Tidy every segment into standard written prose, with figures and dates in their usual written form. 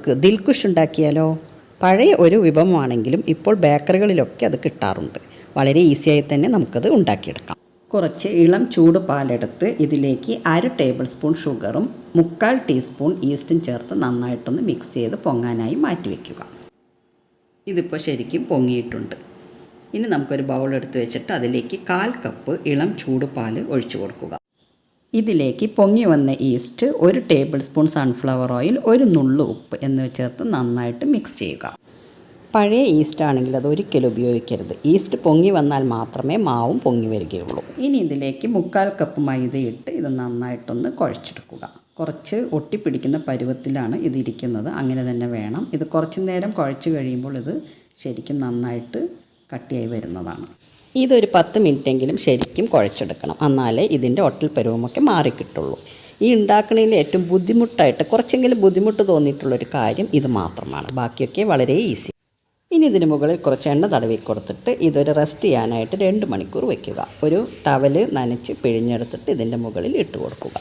നമുക്ക് ദിൽകുഷ് ഉണ്ടാക്കിയാലോ? പഴയ ഒരു വിഭവമാണെങ്കിലും ഇപ്പോൾ ബേക്കറികളിലൊക്കെ അത് കിട്ടാറുണ്ട്. വളരെ ഈസിയായി തന്നെ നമുക്കത് ഉണ്ടാക്കിയെടുക്കാം. കുറച്ച് ഇളം ചൂട് പാലെടുത്ത് ഇതിലേക്ക് 1/2 ടേബിൾ സ്പൂൺ ഷുഗറും 3/4 ടീസ്പൂൺ ഈസ്റ്റും ചേർത്ത് നന്നായിട്ടൊന്ന് മിക്സ് ചെയ്ത് പൊങ്ങാനായി മാറ്റി വയ്ക്കുക. ഇതിപ്പോൾ ശരിക്കും പൊങ്ങിയിട്ടുണ്ട്. ഇനി നമുക്കൊരു ബൗൾ എടുത്ത് വെച്ചിട്ട് അതിലേക്ക് 1/4 കപ്പ് ഇളം ചൂട് പാൽ ഒഴിച്ചു കൊടുക്കുക. ഇതിലേക്ക് പൊങ്ങി വന്ന east, 1 table spoon sunflower oil, 1 നുള്ളു ഉപ്പ് എന്നിവ ചേർത്ത് നന്നായിട്ട് മിക്സ് ചെയ്യുക. പഴയ ഈസ്റ്റ് ആണെങ്കിൽ അത് ഒരിക്കലും ഉപയോഗിക്കരുത്. ഈസ്റ്റ് പൊങ്ങി വന്നാൽ മാത്രമേ മാവും പൊങ്ങി വരികയുള്ളൂ. ഇനി ഇതിലേക്ക് 3/4 കപ്പ് മൈദയിട്ട് ഇത് നന്നായിട്ടൊന്ന് കുഴച്ചെടുക്കുക. കുറച്ച് ഒട്ടിപ്പിടിക്കുന്ന പരുവത്തിലാണ് ഇതിരിക്കുന്നത്, അങ്ങനെ തന്നെ വേണം. ഇത് കുറച്ച് നേരം കുഴച്ച് കഴിയുമ്പോൾ ഇത് ശരിക്കും നന്നായിട്ട് കട്ടിയായി വരുന്നതാണ്. ഇതൊരു 10 മിനിറ്റെങ്കിലും ശരിക്കും കുഴച്ചെടുക്കണം, എന്നാലേ ഇതിൻ്റെ ഒട്ടൽ പരുവമൊക്കെ മാറിക്കിട്ടുള്ളൂ. ഈ ഉണ്ടാക്കണതിൽ ഏറ്റവും ബുദ്ധിമുട്ടായിട്ട് കുറച്ചെങ്കിലും ബുദ്ധിമുട്ട് തോന്നിയിട്ടുള്ളൊരു കാര്യം ഇത് മാത്രമാണ്. ബാക്കിയൊക്കെ വളരെ ഈസി. ഇനി ഇതിന് മുകളിൽ കുറച്ച് എണ്ണ തടവി കൊടുത്തിട്ട് ഇതൊരു റെസ്റ്റ് ചെയ്യാനായിട്ട് 2 മണിക്കൂർ വയ്ക്കുക. ഒരു ടവല് നനച്ച് പിഴിഞ്ഞെടുത്തിട്ട് ഇതിൻ്റെ മുകളിൽ ഇട്ട് കൊടുക്കുക.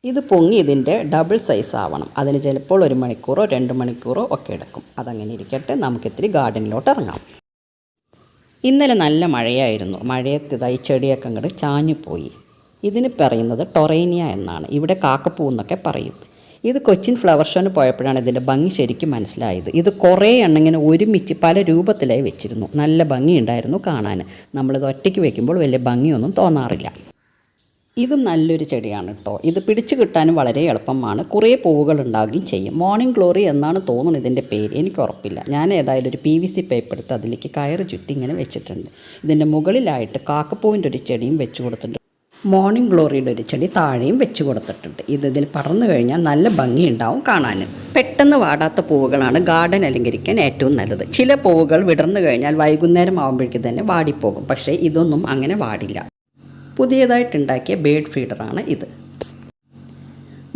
ഇത് പൊങ്ങി ഇതിൻ്റെ ഡബിൾ സൈസ് ആവണം. അതിന് ചിലപ്പോൾ 1 മണിക്കൂറോ 2 മണിക്കൂറോ ഒക്കെ എടുക്കും. അതങ്ങനെ ഇരിക്കട്ടെ, നമുക്കിത്തിരി ഗാർഡനിലോട്ട് ഇറങ്ങാം. ഇന്നലെ നല്ല മഴയായിരുന്നു. മഴയത്ത് ഈ ചെടിയൊക്കെ അങ്ങോട്ട് ചാഞ്ഞു പോയി. ഇതിന് പറയുന്നത് ടൊറേനിയ എന്നാണ്. ഇവിടെ കാക്കപ്പൂ എന്നൊക്കെ പറയും. ഇത് കൊച്ചിൻ ഫ്ലവർ ഷോന് പോയപ്പോഴാണ് ഇതിൻ്റെ ഭംഗി ശരിക്കും മനസ്സിലായത്. ഇത് കുറേ എണ്ണിങ്ങനെ ഒരുമിച്ച് പല രൂപത്തിലായി വെച്ചിരുന്നു. നല്ല ഭംഗിയുണ്ടായിരുന്നു കാണാൻ. നമ്മളിത് ഒറ്റയ്ക്ക് വയ്ക്കുമ്പോൾ വലിയ ഭംഗിയൊന്നും തോന്നാറില്ല. ഇത് നല്ലൊരു ചെടിയാണ് കേട്ടോ. ഇത് പിടിച്ചു കിട്ടാനും വളരെ എളുപ്പമാണ്. കുറേ പൂവുകൾ ഉണ്ടാവുകയും ചെയ്യും. മോർണിംഗ് ഗ്ലോറി എന്നാണ് തോന്നുന്നത് ഇതിൻ്റെ പേര്, എനിക്ക് ഉറപ്പില്ല. ഞാൻ ഏതായാലും ഒരു PVC പൈപ്പ് എടുത്ത് അതിലേക്ക് കയറ് ചുറ്റി ഇങ്ങനെ വെച്ചിട്ടുണ്ട്. ഇതിൻ്റെ മുകളിലായിട്ട് കാക്കപ്പൂവിൻ്റെ ഒരു ചെടിയും വെച്ച് കൊടുത്തിട്ടുണ്ട്. മോർണിംഗ് ഗ്ലോറിയുടെ ഒരു ചെടി താഴെയും വെച്ച് കൊടുത്തിട്ടുണ്ട്. ഇതിൽ പടർന്നു കഴിഞ്ഞാൽ നല്ല ഭംഗിയുണ്ടാവും കാണാൻ. പെട്ടെന്ന് വാടാത്ത പൂവുകളാണ് ഗാർഡൻ അലങ്കരിക്കാൻ ഏറ്റവും നല്ലത്. ചില പൂവുകൾ വിടർന്നു കഴിഞ്ഞാൽ വൈകുന്നേരം ആകുമ്പോഴേക്കും തന്നെ വാടിപ്പോകും. പക്ഷേ ഇതൊന്നും അങ്ങനെ വാടില്ല. പുതിയതായിട്ടുണ്ടാക്കിയ ബേഡ് ഫീഡറാണ് ഇത്.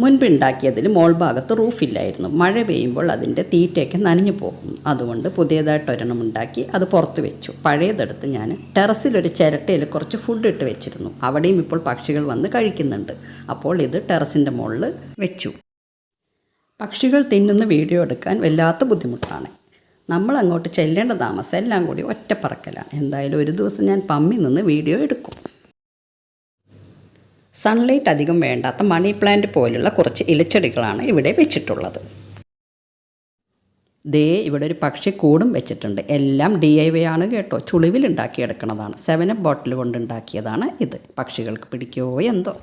മുൻപുണ്ടാക്കിയതിൽ മോൾ ഭാഗത്ത് റൂഫില്ലായിരുന്നു. മഴ പെയ്യുമ്പോൾ അതിൻ്റെ തീറ്റയൊക്കെ നനഞ്ഞു പോകും. അതുകൊണ്ട് പുതിയതായിട്ട് ഒരെണ്ണം ഉണ്ടാക്കി അത് പുറത്ത് വെച്ചു. പഴയതെടുത്ത് ഞാൻ ടെറസിലൊരു ചിരട്ടയിൽ കുറച്ച് ഫുഡ് ഇട്ട് വെച്ചിരുന്നു. അവിടെയും ഇപ്പോൾ പക്ഷികൾ വന്ന് കഴിക്കുന്നുണ്ട്. അപ്പോൾ ഇത് ടെറസിൻ്റെ മുകളിൽ വെച്ചു. പക്ഷികൾ തിന്നുന്ന വീഡിയോ എടുക്കാൻ വല്ലാത്ത ബുദ്ധിമുട്ടാണ്. നമ്മൾ അങ്ങോട്ട് ചെല്ലേണ്ട താമസം എല്ലാം കൂടി ഒറ്റപ്പറക്കലാണ്. എന്തായാലും ഒരു ദിവസം ഞാൻ പമ്മി നിന്ന് വീഡിയോ എടുക്കും. സൺലൈറ്റ് അധികം വേണ്ടാത്ത മണി പ്ലാന്റ് പോലുള്ള കുറച്ച് ഇലച്ചെടികളാണ് ഇവിടെ വെച്ചിട്ടുള്ളത്. ദേ ഇവിടെ ഒരു പക്ഷി കൂടും വെച്ചിട്ടുണ്ട്. എല്ലാം DIY ആണ് കേട്ടോ. ചുളിവിൽ ഉണ്ടാക്കിയെടുക്കുന്നതാണ്. 7up ബോട്ടിൽ കൊണ്ടുണ്ടാക്കിയതാണ് ഇത്. പക്ഷികൾക്ക് പിടിക്കുമോ എന്തോ.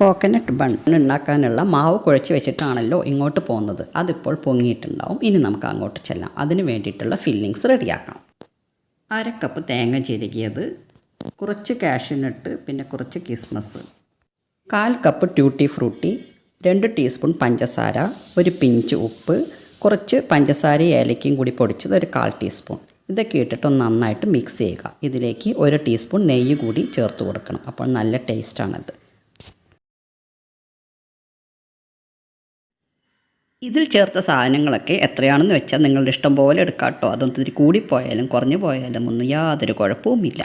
കോക്കനട്ട് ബൺ ഉണ്ടാക്കാനുള്ള മാവ് കുഴച്ച് വെച്ചിട്ടാണല്ലോ ഇങ്ങോട്ട് പോകുന്നത്. അതിപ്പോൾ പൊങ്ങിയിട്ടുണ്ടാവും. ഇനി നമുക്ക് അങ്ങോട്ട് ചെല്ലാം. അതിന് വേണ്ടിയിട്ടുള്ള ഫില്ലിങ്സ് റെഡിയാക്കാം. 1/2 കപ്പ് തേങ്ങ ചിരകിയത്, കുറച്ച് കാഷ്യൂനട്ട്, പിന്നെ കുറച്ച് കിസ്മസ്, 1/4 കപ്പ് ട്യൂട്ടി ഫ്രൂട്ടി, 2 ടീസ്പൂൺ പഞ്ചസാര, ഒരു പിഞ്ച് ഉപ്പ്, കുറച്ച് പഞ്ചസാര ഏലക്കയും കൂടി പൊടിച്ചത് ഒരു 1/4 ടീസ്പൂൺ. ഇതൊക്കെ ഇട്ടിട്ടൊന്ന് നന്നായിട്ട് മിക്സ് ചെയ്യുക. ഇതിലേക്ക് 1 ടീസ്പൂൺ നെയ്യ് കൂടി ചേർത്ത് കൊടുക്കണം. അപ്പോൾ നല്ല ടേസ്റ്റാണിത്. ഇതിൽ ചേർത്ത സാധനങ്ങളൊക്കെ എത്രയാണെന്ന് വെച്ചാൽ നിങ്ങളുടെ ഇഷ്ടം പോലെ എടുക്കാം കേട്ടോ. അതൊന്നും ഇത്തിരി കൂടിപ്പോയാലും കുറഞ്ഞു പോയാലും ഒന്നും യാതൊരു കുഴപ്പവുമില്ല.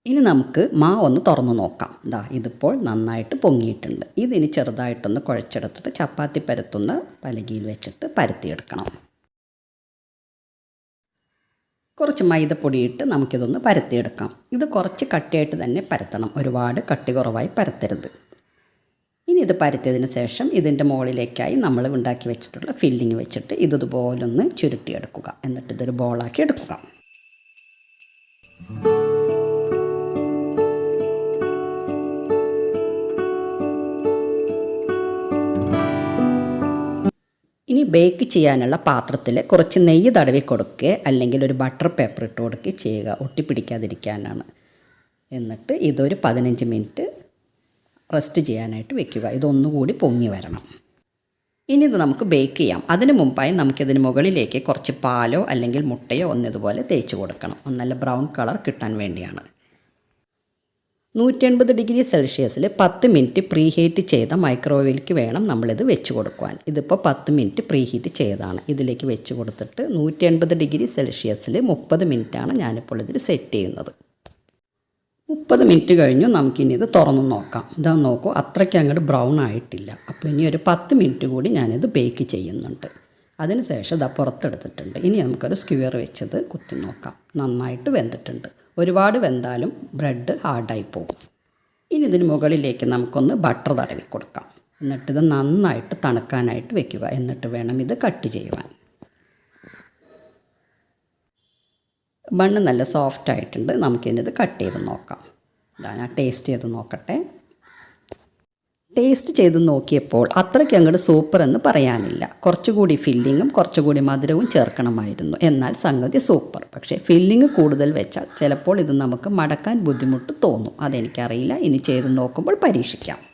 ഇനി നമുക്ക് മാവ് ഒന്ന് തുറന്ന് നോക്കാം. ഇതിപ്പോൾ നന്നായിട്ട് പൊങ്ങിയിട്ടുണ്ട്. ഇതിനി ചെറുതായിട്ടൊന്ന് കുഴച്ചെടുത്തിട്ട് ചപ്പാത്തി പരത്തുന്ന പലകയിൽ വെച്ചിട്ട് പരത്തിയെടുക്കണം. കുറച്ച് മൈദപ്പൊടിയിട്ട് നമുക്കിതൊന്ന് പരത്തിയെടുക്കാം. ഇത് കുറച്ച് കട്ടിയായിട്ട് തന്നെ പരത്തണം. ഒരുപാട് കട്ടി കുറവായി പരത്തരുത്. ഇനി ഇത് പരത്തിയതിന് ശേഷം ഇതിൻ്റെ മുകളിലേക്കായി നമ്മൾ ഉണ്ടാക്കി വെച്ചിട്ടുള്ള ഫില്ലിങ് വെച്ചിട്ട് ഇതുപോലൊന്ന് ചുരുട്ടിയെടുക്കുക. എന്നിട്ട് ഇതൊരു ബോളാക്കി എടുക്കുക. ഇനി ബേക്ക് ചെയ്യാനുള്ള പാത്രത്തിൽ കുറച്ച് നെയ്യ് തടവി കൊടുക്കുക, അല്ലെങ്കിൽ ഒരു ബട്ടർ പേപ്പർ ഇട്ട് കൊടുക്കുക ചെയ്യുക. ഒട്ടിപ്പിടിക്കാതിരിക്കാനാണ്. എന്നിട്ട് ഇതൊരു 15 മിനിറ്റ് റെസ്റ്റ് ചെയ്യാനായിട്ട് വെക്കുക. ഇതൊന്നുകൂടി പൊങ്ങി വരണം. ഇനി ഇത് നമുക്ക് ബേക്ക് ചെയ്യാം. അതിന് മുമ്പായി നമുക്കിതിന് മുകളിലേക്ക് കുറച്ച് പാലോ അല്ലെങ്കിൽ മുട്ടയോ ഒന്നിതുപോലെ തേച്ച് കൊടുക്കണം. നല്ല ബ്രൗൺ കളർ കിട്ടാൻ വേണ്ടിയാണ്. 180 ഡിഗ്രി സെൽഷ്യസിൽ 10 മിനിറ്റ് പ്രീ ഹീറ്റ് ചെയ്ത മൈക്രോവേവിലേക്ക് വേണം നമ്മളിത് വെച്ച് കൊടുക്കുവാൻ. ഇതിപ്പോൾ 10 മിനിറ്റ് പ്രീ ഹീറ്റ് ചെയ്തതാണ്. ഇതിലേക്ക് വെച്ച് കൊടുത്തിട്ട് 180 ഡിഗ്രി സെൽഷ്യസിൽ 30 മിനിറ്റാണ് ഞാനിപ്പോൾ ഇതിൽ സെറ്റ് ചെയ്യുന്നത്. 30 മിനിറ്റ് കഴിഞ്ഞു. നമുക്കിനി ഇത് തുറന്ന് നോക്കാം. ഇതാ നോക്കൂ, അത്രയ്ക്ക് അങ്ങോട്ട് ബ്രൗൺ ആയിട്ടില്ല. അപ്പോൾ ഇനി ഒരു 10 മിനിറ്റ് കൂടി ഞാനിത് ബേക്ക് ചെയ്യുന്നുണ്ട്. അതിനുശേഷം ഇതാ പുറത്തെടുത്തിട്ടുണ്ട്. ഇനി നമുക്കൊരു സ്ക്വയർ വെച്ചത് കുത്തി നോക്കാം. നന്നായിട്ട് വെന്തിട്ടുണ്ട്. ഒരുപാട് വെന്താലും ബ്രെഡ് ഹാർഡായി പോകും. ഇനി ഇതിന് മുകളിലേക്ക് നമുക്കൊന്ന് ബട്ടർ തടവി കൊടുക്കാം. എന്നിട്ടിത് നന്നായിട്ട് തണുക്കാനായിട്ട് വെക്കുക. എന്നിട്ട് വേണം ഇത് കട്ട് ചെയ്യുവാൻ. ബണ്ണ് നല്ല സോഫ്റ്റ് ആയിട്ടുണ്ട്. നമുക്കിത് കട്ട് ചെയ്ത് നോക്കാം. ഇതാ ഞാൻ ടേസ്റ്റ് ചെയ്ത് നോക്കട്ടെ. ടേസ്റ്റ് ചെയ്ത് നോക്കിയപ്പോൾ അത്രയ്ക്ക് അങ്ങോട്ട് സൂപ്പർ എന്ന് പറയാനില്ല. കുറച്ചുകൂടി ഫില്ലിങ്ങും കുറച്ചുകൂടി മധുരവും ചേർക്കണമായിരുന്നു. എന്നാൽ സംഗതി സൂപ്പർ. പക്ഷേ ഫില്ലിങ് കൂടുതൽ വെച്ചാൽ ചിലപ്പോൾ ഇത് നമുക്ക് മടക്കാൻ ബുദ്ധിമുട്ട് തോന്നും. അതെനിക്കറിയില്ല. ഇനി ചെയ്ത് നോക്കുമ്പോൾ പരീക്ഷിക്കാം.